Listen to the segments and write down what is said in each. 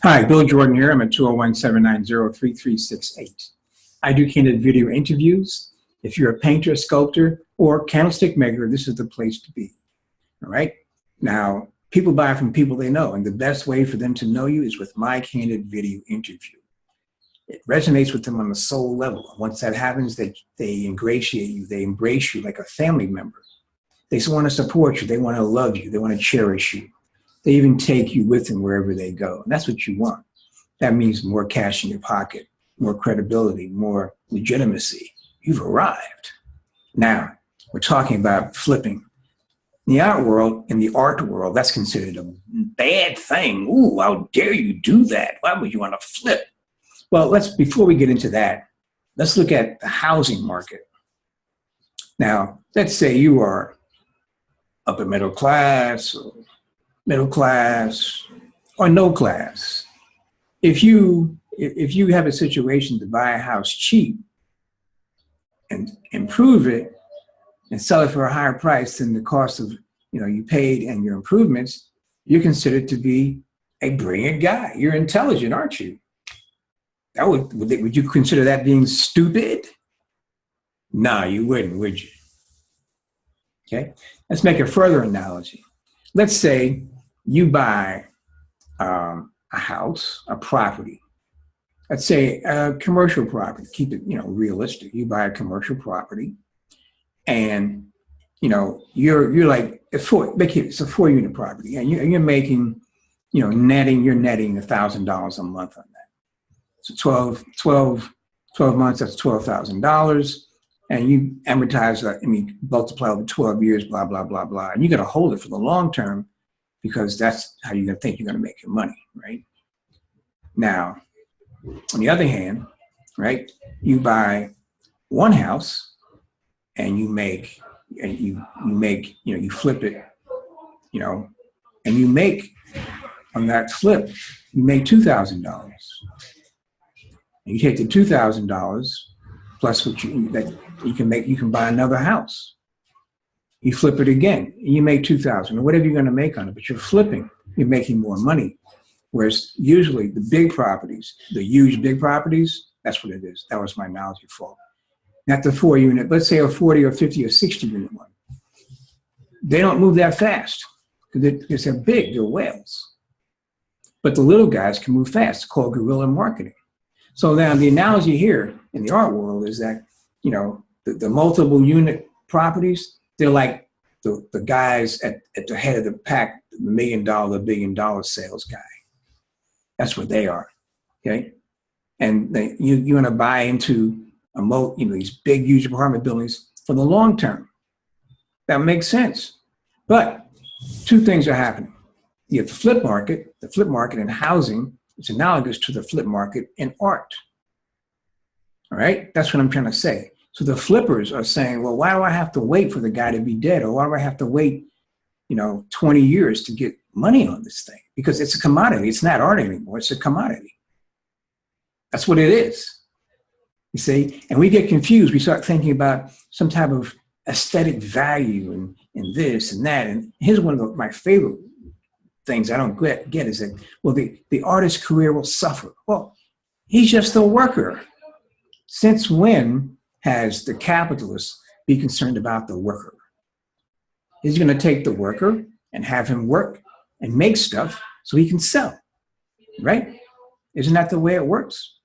Hi, Bill Jordan here. I'm at 201-790-3368. I do candid video interviews. If you're a painter, sculptor, or candlestick maker, this is the place to be. All right? Now, people buy from people they know, and the best way for them to know you is with my candid video interview. It resonates with them on the soul level. Once that happens, they ingratiate you. They embrace you like a family member. They want to support you. They want to love you. They want to cherish you. They even take you with them wherever they go. And that's what you want. That means more cash in your pocket, more credibility, more legitimacy. You've arrived. Now, we're talking about flipping. In the art world, that's considered a bad thing. Ooh, how dare you do that? Why would you want to flip? Well, before we get into that, let's look at the housing market. Now, let's say you are upper middle class, or middle class, or no class. If you have a situation to buy a house cheap and improve it and sell it for a higher price than the cost of you paid and your improvements, you're considered to be a brilliant guy. You're intelligent, aren't you? Would you consider that being stupid? No, you wouldn't, would you? Okay, let's make a further analogy. Let's say you buy a house, a property. Let's say a commercial property. Keep it, realistic. You buy a commercial property, and you're like it's a 4-unit property, and you're making, you're netting $1,000 a month on that. So 12 months, that's $12,000. And you amortize, multiply over 12 years, blah, blah, blah, blah. And you got to hold it for the long term because that's how you're going to think you're going to make your money, right? Now, on the other hand, right, you buy one house and you flip it, and you make, on that flip, you make $2,000. You take the $2,000 plus what you can buy another house. You flip it again, and you make $2,000 or whatever you're going to make on it, but you're flipping, you're making more money. Whereas usually the big properties, the huge big properties, that's what it is. That was my analogy for. Not the 4-unit, let's say a 40 or 50 or 60-unit one. They don't move that fast because they're big, they're whales. But the little guys can move fast. It's called guerrilla marketing. So now the analogy here in the art world is that, the multiple unit properties, they're like the guys at the head of the pack, the $1 million, $1 billion sales guy. That's what they are, okay? And you want to buy into these big, huge apartment buildings for the long term. That makes sense. But two things are happening. You have the flip market in housing. It's analogous to the flip market in art. All right, that's what I'm trying to say. So the flippers are saying, well, why do I have to wait for the guy to be dead? Or why do I have to wait, 20 years to get money on this thing? Because it's a commodity. It's not art anymore. It's a commodity. That's what it is. You see, and we get confused. We start thinking about some type of aesthetic value and this and that. And here's one of my favorite things I don't get is that, well, the artist's career will suffer. Well, he's just a worker. Since when has the capitalist be concerned about the worker? He's going to take the worker and have him work and make stuff so he can sell, right? Isn't that the way it works?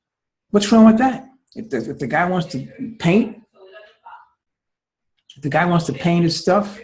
What's wrong with that? If the guy wants to paint, his stuff,